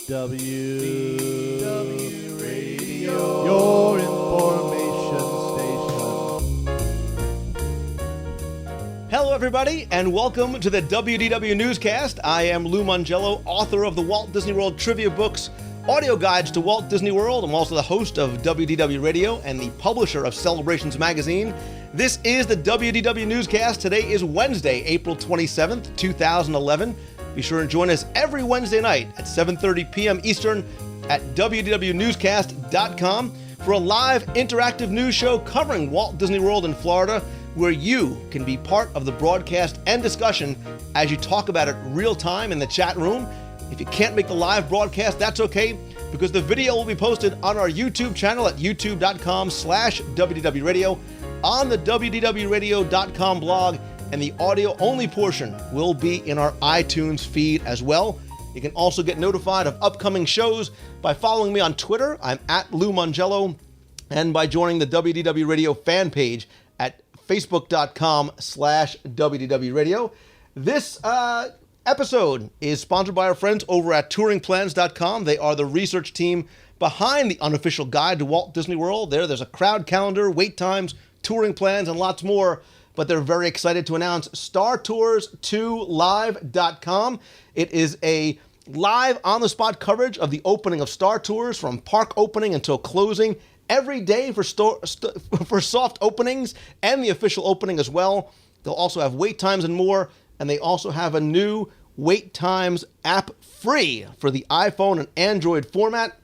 WDW Radio, your information station. Hello, everybody, and welcome to the WDW Newscast. I am Lou Mongello, author of the Walt Disney World Trivia Books, audio guides to Walt Disney World. I'm also the host of WDW Radio and the publisher of Celebrations Magazine. This is the WDW Newscast. Today is Wednesday, April 27th, 2011. Be sure and join us every Wednesday night at 7:30 p.m. Eastern at WDWNewsCast.com for a live interactive news show covering Walt Disney World in Florida, where you can be part of the broadcast and discussion as you talk about it real time in the chat room. If you can't make the live broadcast, that's okay, because the video will be posted on our YouTube channel at youtube.com/WDWRadio, on the WDWRadio.com blog, and the audio-only portion will be in our iTunes feed as well. You can also get notified of upcoming shows by following me on Twitter. I'm at Lou Mongello, and by joining the WDW Radio fan page at facebook.com/WDWRadio. This episode is sponsored by our friends over at touringplans.com. They are the research team behind the unofficial guide to Walt Disney World. There's a crowd calendar, wait times, touring plans, and lots more. But they're very excited to announce StarTours2Live.com. It is a live on-the-spot coverage of the opening of Star Tours, from park opening until closing, every day for soft openings and the official opening as well. They'll also have wait times and more, and they also have a new wait times app free for the iPhone and Android format.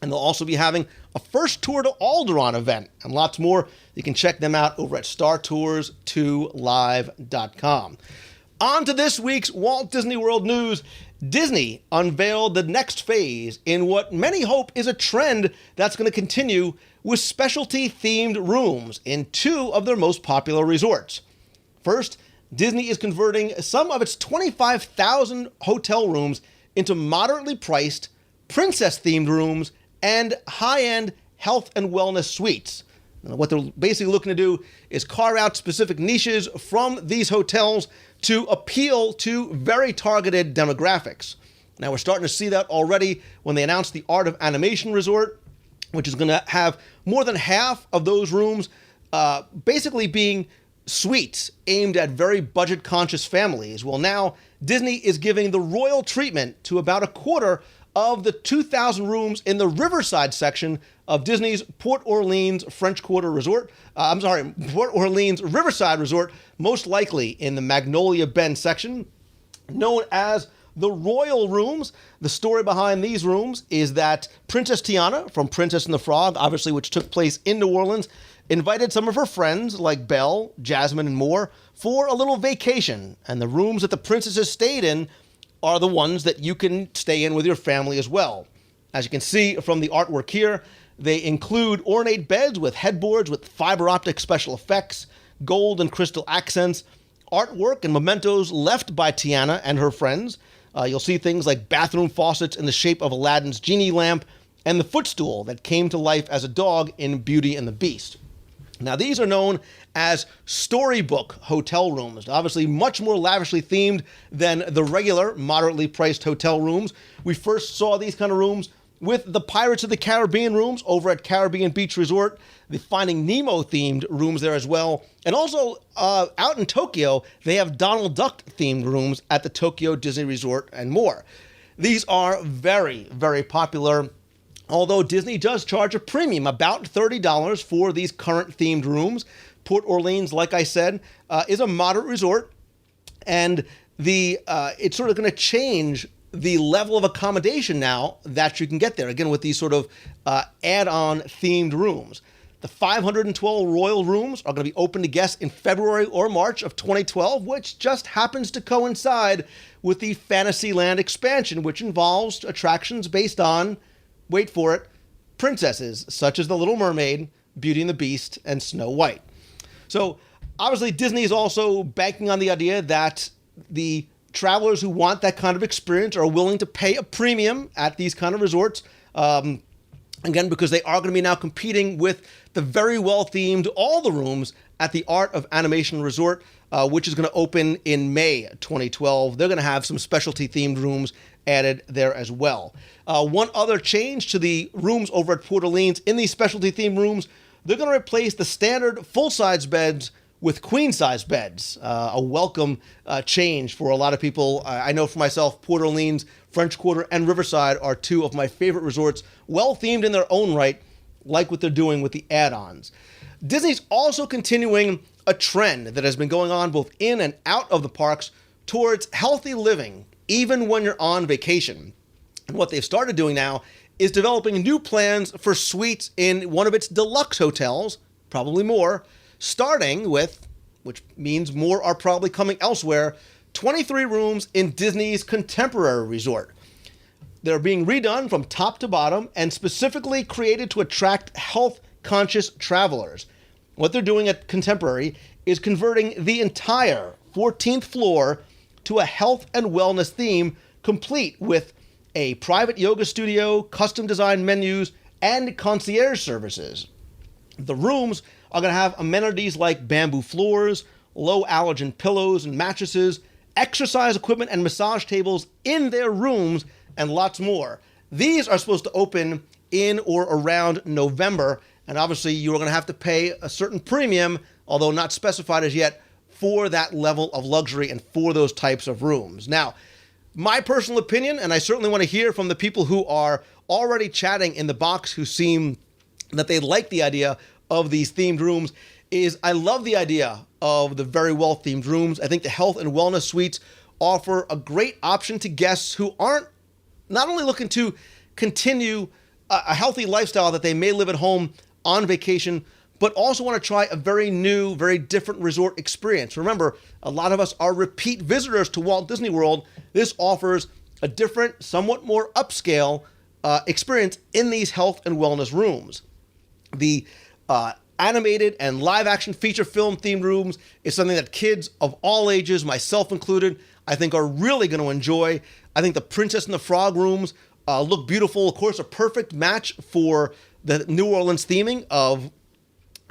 And they'll also be having a first tour to Alderaan event and lots more. You can check them out over at StarTours2Live.com. On to this week's Walt Disney World news. Disney unveiled the next phase in what many hope is a trend that's going to continue, with specialty-themed rooms in two of their most popular resorts. First, Disney is converting some of its 25,000 hotel rooms into moderately priced, princess-themed rooms and high-end health and wellness suites. Now, what they're basically looking to do is carve out specific niches from these hotels to appeal to very targeted demographics. Now, we're starting to see that already when they announced the Art of Animation Resort, which is going to have more than half of those rooms basically being suites aimed at very budget-conscious families. Well, now Disney is giving the royal treatment to about a quarter of the 2,000 rooms in the Riverside section of Disney's Port Orleans Riverside Resort, most likely in the Magnolia Bend section, known as the Royal Rooms. The story behind these rooms is that Princess Tiana from Princess and the Frog, obviously, which took place in New Orleans, invited some of her friends like Belle, Jasmine, and more for a little vacation. And the rooms that the princesses stayed in are the ones that you can stay in with your family as well. As you can see from the artwork here, they include ornate beds with headboards with fiber optic special effects, gold and crystal accents, artwork and mementos left by Tiana and her friends. You'll see things like bathroom faucets in the shape of Aladdin's genie lamp and the footstool that came to life as a dog in Beauty and the Beast. Now, these are known as storybook hotel rooms, obviously much more lavishly themed than the regular moderately priced hotel rooms. We first saw these kind of rooms with the Pirates of the Caribbean rooms over at Caribbean Beach Resort, the Finding Nemo themed rooms there as well. And also out in Tokyo, they have Donald Duck themed rooms at the Tokyo Disney Resort and more. These are very, very popular, although Disney does charge a premium, about $30 for these current themed rooms. Port Orleans, like I said, is a moderate resort, and it's sort of going to change the level of accommodation now that you can get there, again, with these sort of add-on themed rooms. The 512 Royal Rooms are going to be open to guests in February or March of 2012, which just happens to coincide with the Fantasyland expansion, which involves attractions based on, wait for it, princesses, such as The Little Mermaid, Beauty and the Beast, and Snow White. So, obviously, Disney is also banking on the idea that the travelers who want that kind of experience are willing to pay a premium at these kind of resorts. Again, because they are going to be now competing with the very well-themed all the rooms at the Art of Animation Resort, which is going to open in May 2012. They're going to have some specialty themed rooms added there as well. One other change to the rooms over at Port Orleans, in these specialty themed rooms, they're going to replace the standard full-size beds with queen-size beds. A welcome change for a lot of people. I know for myself, Port Orleans, French Quarter, and Riverside are two of my favorite resorts, well-themed in their own right, like what they're doing with the add-ons. Disney's also continuing a trend that has been going on both in and out of the parks towards healthy living, even when you're on vacation. And what they've started doing now is developing new plans for suites in one of its deluxe hotels, probably more, starting with, which means more are probably coming elsewhere, 23 rooms in Disney's Contemporary Resort. They're being redone from top to bottom and specifically created to attract health-conscious travelers. What they're doing at Contemporary is converting the entire 14th floor to a health and wellness theme, complete with a private yoga studio, custom designed menus, and concierge services. The rooms are going to have amenities like bamboo floors, low allergen pillows and mattresses, exercise equipment and massage tables in their rooms, and lots more. These are supposed to open in or around November, and obviously you are going to have to pay a certain premium, although not specified as yet, for that level of luxury and for those types of rooms. Now, my personal opinion, and I certainly want to hear from the people who are already chatting in the box who seem that they like the idea of these themed rooms, is I love the idea of the very well-themed rooms. I think the health and wellness suites offer a great option to guests who aren't not only looking to continue a healthy lifestyle that they may live at home on vacation, but also want to try a very new, very different resort experience. Remember, a lot of us are repeat visitors to Walt Disney World. This offers a different, somewhat more upscale experience in these health and wellness rooms. The animated and live-action feature film themed rooms is something that kids of all ages, myself included, I think are really going to enjoy. I think the Princess and the Frog rooms look beautiful. Of course, a perfect match for the New Orleans theming of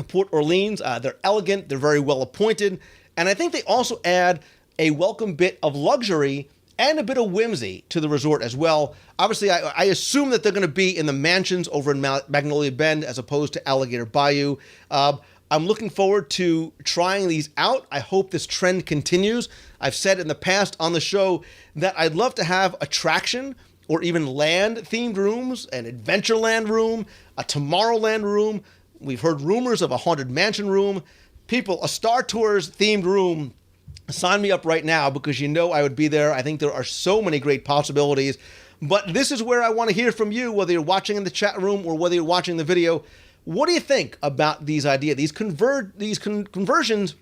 Port Orleans. They're elegant, they're very well appointed, and I think they also add a welcome bit of luxury and a bit of whimsy to the resort as well. Obviously, I assume that they're going to be in the mansions over in Magnolia Bend as opposed to Alligator Bayou. I'm looking forward to trying these out. I hope this trend continues. I've said in the past on the show that I'd love to have attraction or even land-themed rooms, an Adventureland room, a Tomorrowland room. We've heard rumors of a Haunted Mansion room. People, a Star Tours themed room, sign me up right now because you know I would be there. I think there are so many great possibilities. But this is where I want to hear from you, whether you're watching in the chat room or whether you're watching the video. What do you think about these ideas, these conversions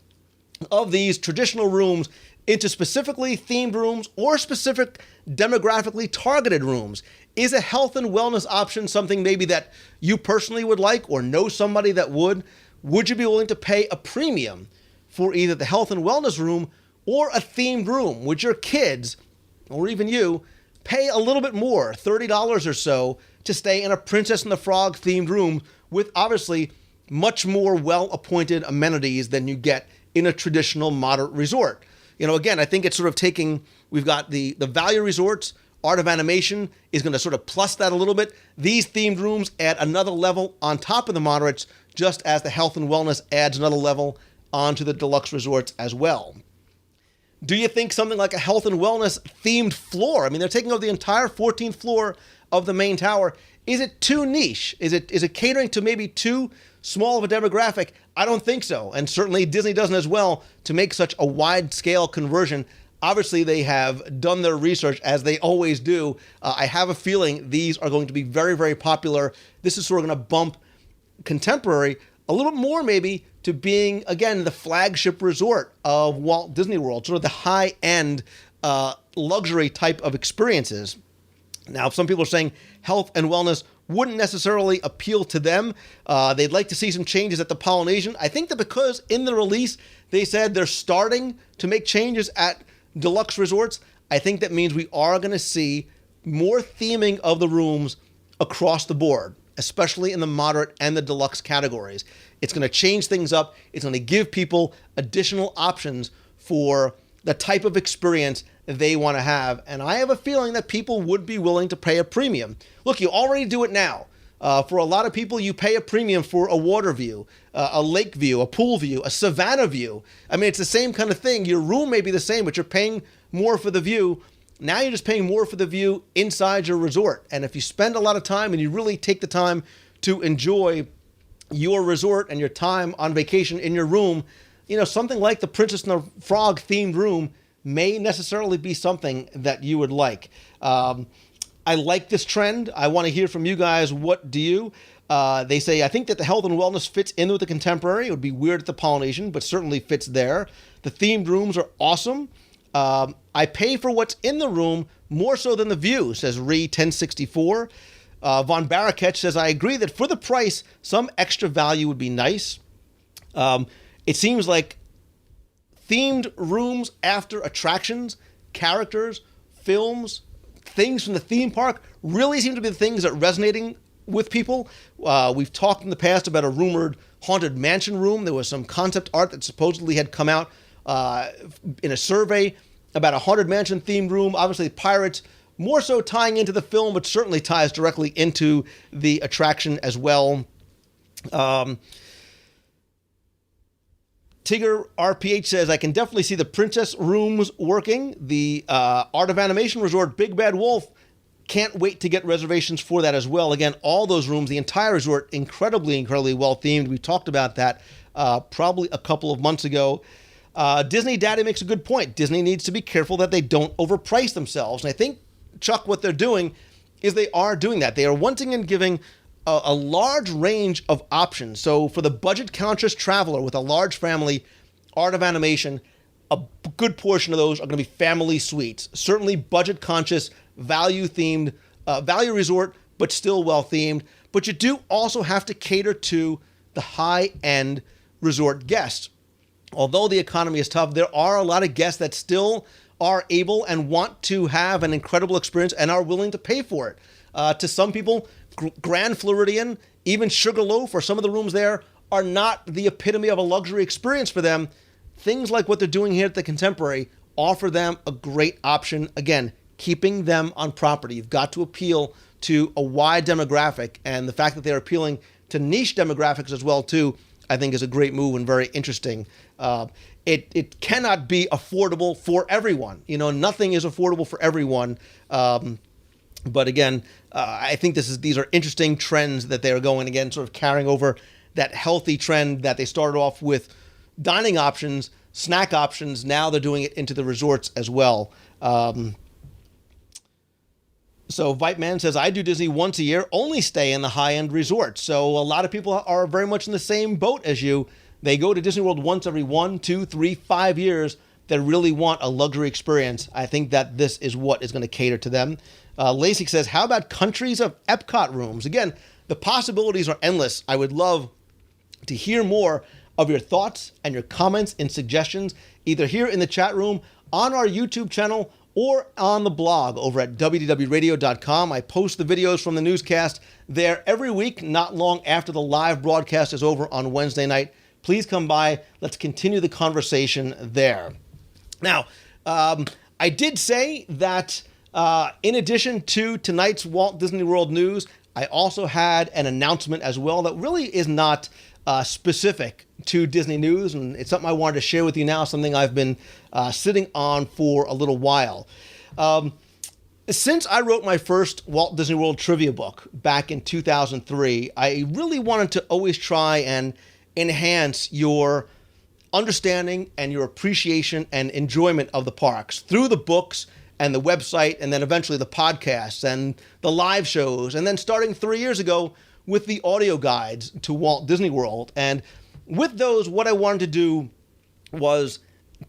of these traditional rooms into specifically themed rooms or specific demographically targeted rooms? Is a health and wellness option something maybe that you personally would like or know somebody that would? Would you be willing to pay a premium for either the health and wellness room or a themed room? Would your kids, or even you, pay a little bit more, $30 or so, to stay in a Princess and the Frog themed room with obviously much more well-appointed amenities than you get in a traditional moderate resort? You know, again, I think it's sort of we've got the value resorts. Art of Animation is going to sort of plus that a little bit. These themed rooms add another level on top of the moderates, just as the health and wellness adds another level onto the deluxe resorts as well. Do you think something like a health and wellness themed floor? I mean, they're taking over the entire 14th floor of the main tower. Is it too niche? Is it catering to maybe too small of a demographic? I don't think so. And certainly Disney doesn't as well to make such a wide-scale conversion. Obviously, they have done their research, as they always do. I have a feeling these are going to be very, very popular. This is sort of going to bump Contemporary a little bit more maybe to being, again, the flagship resort of Walt Disney World, sort of the high-end luxury type of experiences. Now, some people are saying health and wellness wouldn't necessarily appeal to them. They'd like to see some changes at the Polynesian. I think that because in the release they said they're starting to make changes at deluxe resorts, I think that means we are going to see more theming of the rooms across the board. especially in the moderate and the deluxe categories. It's going to change things up. It's going to give people additional options for the type of experience they want to have. And I have a feeling that people would be willing to pay a premium. Look, you already do it now. For a lot of people, you pay a premium for a water view, a lake view, a pool view, a savanna view. I mean, it's the same kind of thing. Your room may be the same, but you're paying more for the view. Now you're just paying more for the view inside your resort. And if you spend a lot of time and you really take the time to enjoy your resort and your time on vacation in your room, something like the Princess and the Frog themed room may necessarily be something that you would like. I like this trend. I want to hear from you guys. What do you? They say, I think that the health and wellness fits in with the contemporary. It would be weird at the Polynesian, but certainly fits there. The themed rooms are awesome. I pay for what's in the room more so than the view, says Ree 1064. Von Barakech says, I agree that for the price, some extra value would be nice. It seems like themed rooms after attractions, characters, films, things from the theme park really seem to be the things that are resonating with people. We've talked in the past about a rumored haunted mansion room. There was some concept art that supposedly had come out in a survey about a haunted mansion themed room. Obviously, Pirates more so tying into the film, but certainly ties directly into the attraction as well. Tigger RPH says, I can definitely see the princess rooms working. The Art of Animation Resort, Big Bad Wolf, can't wait to get reservations for that as well. Again, all those rooms, the entire resort, incredibly well themed. We talked about that probably a couple of months ago. Disney Daddy makes a good point. Disney needs to be careful that they don't overprice themselves. And I think, Chuck, what they're doing is they are doing that. They are once again giving a large range of options. So for the budget-conscious traveler with a large family, Art of Animation, a good portion of those are going to be family suites. Certainly budget-conscious, value-themed, value resort, but still well-themed. But you do also have to cater to the high-end resort guests. Although the economy is tough, there are a lot of guests that still are able and want to have an incredible experience and are willing to pay for it. To some people, Grand Floridian, even Sugarloaf, or some of the rooms there are not the epitome of a luxury experience for them. Things like what they're doing here at the Contemporary offer them a great option. Again, keeping them on property. You've got to appeal to a wide demographic, and the fact that they're appealing to niche demographics as well too, I think is a great move and very interesting. It cannot be affordable for everyone. Nothing is affordable for everyone. But again, I think these are interesting trends that they are going, again, sort of carrying over that healthy trend that they started off with dining options, snack options. Now they're doing it into the resorts as well. So Vipe Man says, I do Disney once a year, only stay in the high-end resorts. So a lot of people are very much in the same boat as you. They go to Disney World once every 1, 2, 3, 5 years that really want a luxury experience. I think that this is what is going to cater to them. Lacey says, how about countries of Epcot rooms? Again, the possibilities are endless. I would love to hear more of your thoughts and your comments and suggestions, either here in the chat room, on our YouTube channel, or on the blog over at WDWradio.com. I post the videos from the newscast there every week, not long after the live broadcast is over on Wednesday night. Please come by. Let's continue the conversation there. Now, I did say that in addition to tonight's Walt Disney World news, I also had an announcement as well that really is not specific to Disney news, and it's something I wanted to share with you now, something I've been sitting on for a little while. Since I wrote my first Walt Disney World trivia book back in 2003, I really wanted to always try and enhance your understanding and your appreciation and enjoyment of the parks through the books and the website, and then eventually the podcasts and the live shows, and then starting 3 years ago with the audio guides to Walt Disney World. And with those, what I wanted to do was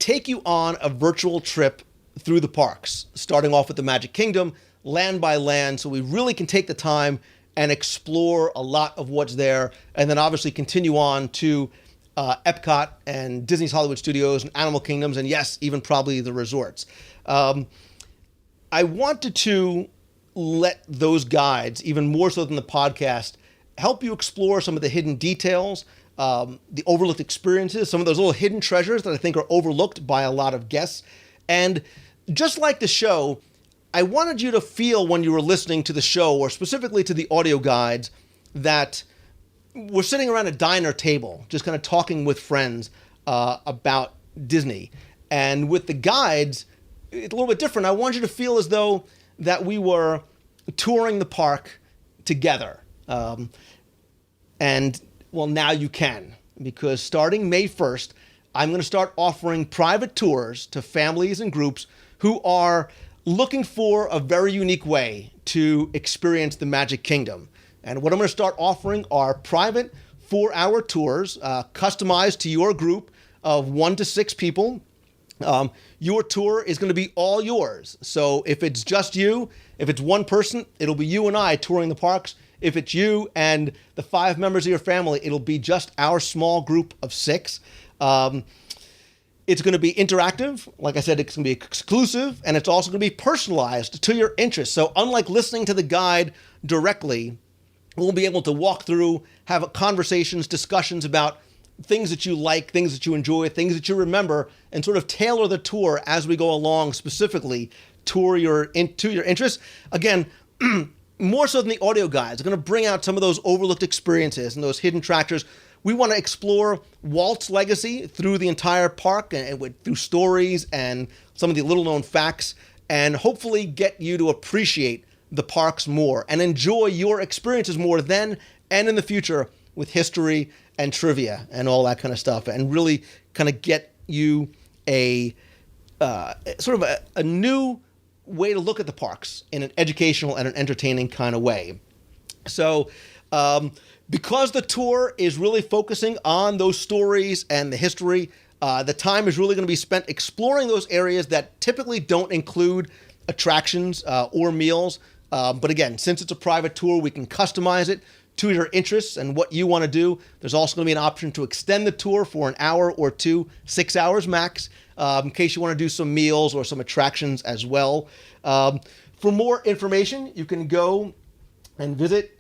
take you on a virtual trip through the parks, starting off with the Magic Kingdom, land by land, so we really can take the time and explore a lot of what's there, and then obviously continue on to Epcot and Disney's Hollywood Studios and Animal Kingdoms, and yes, even probably the resorts. I wanted to let those guides, even more so than the podcast, help you explore some of the hidden details, the overlooked experiences, some of those little hidden treasures that I think are overlooked by a lot of guests. And just like the show, I wanted you to feel when you were listening to the show, or specifically to the audio guides, that we're sitting around a diner table, just kind of talking with friends about Disney. And with the guides, it's a little bit different. I want you to feel as though that we were touring the park together. And, well, now you can, because starting May 1st, I'm going to start offering private tours to families and groups who are looking for a very unique way to experience the Magic Kingdom. And what I'm going to start offering are private 4-hour tours, customized to your group of 1 to 6 people. Your tour is going to be all yours. So if it's just you, if it's one person, it'll be you and I touring the parks. If it's you and the 5 members of your family, it'll be just our small group of 6. It's going to be interactive. Like I said, it's going to be exclusive, and it's also going to be personalized to your interests. So unlike listening to the guide directly, we'll be able to walk through, have conversations, discussions about things that you like, things that you enjoy, things that you remember, and sort of tailor the tour as we go along, specifically to your interests. Again, more so than the audio guides, are going to bring out some of those overlooked experiences and those hidden treasures. We want to explore Walt's legacy through the entire park and through stories and some of the little-known facts, and hopefully get you to appreciate the parks more and enjoy your experiences more then and in the future with history and trivia and all that kind of stuff, and really kind of get you a sort of a new way to look at the parks in an educational and an entertaining kind of way. So, because the tour is really focusing on those stories and the history, the time is really going to be spent exploring those areas that typically don't include attractions or meals. But again, since it's a private tour, we can customize it to your interests and what you want to do. There's also going to be an option to extend the tour for an hour or 2, 6 hours max, in case you want to do some meals or some attractions as well. For more information, you can go and visit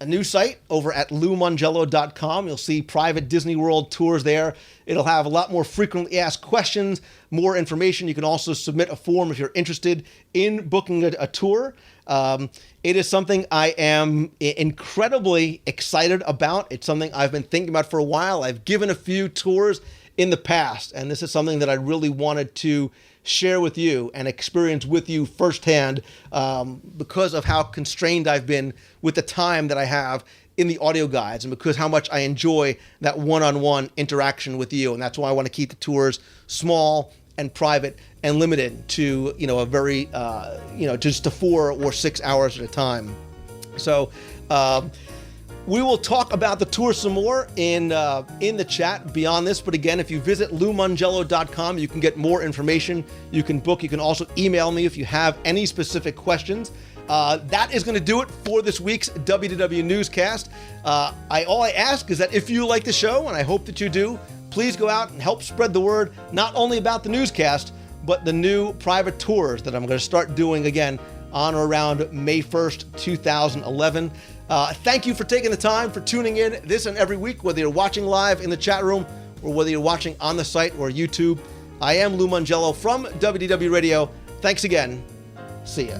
a new site over at LouMongello.com. You'll see private Disney World tours there. It'll have a lot more frequently asked questions, more information. You can also submit a form if you're interested in booking a tour. It is something I am incredibly excited about. It's something I've been thinking about for a while. I've given a few tours in the past, and this is something that I really wanted to share with you and experience with you firsthand, because of how constrained I've been with the time that I have in the audio guides, and because how much I enjoy that one-on-one interaction with you. And that's why I want to keep the tours small and private and limited to, a very, just to 4 or 6 hours at a time. So, we will talk about the tour some more in the chat beyond this. But again, if you visit LouMongello.com, you can get more information. You can book. You can also email me if you have any specific questions. That is going to do it for this week's WDW Newscast. All I ask is that if you like the show, and I hope that you do, please go out and help spread the word, not only about the newscast, but the new private tours that I'm going to start doing again on or around May 1st, 2011. Thank you for taking the time, for tuning in this and every week, whether you're watching live in the chat room or whether you're watching on the site or YouTube. I am Lou Mongello from WDW Radio. Thanks again. See ya.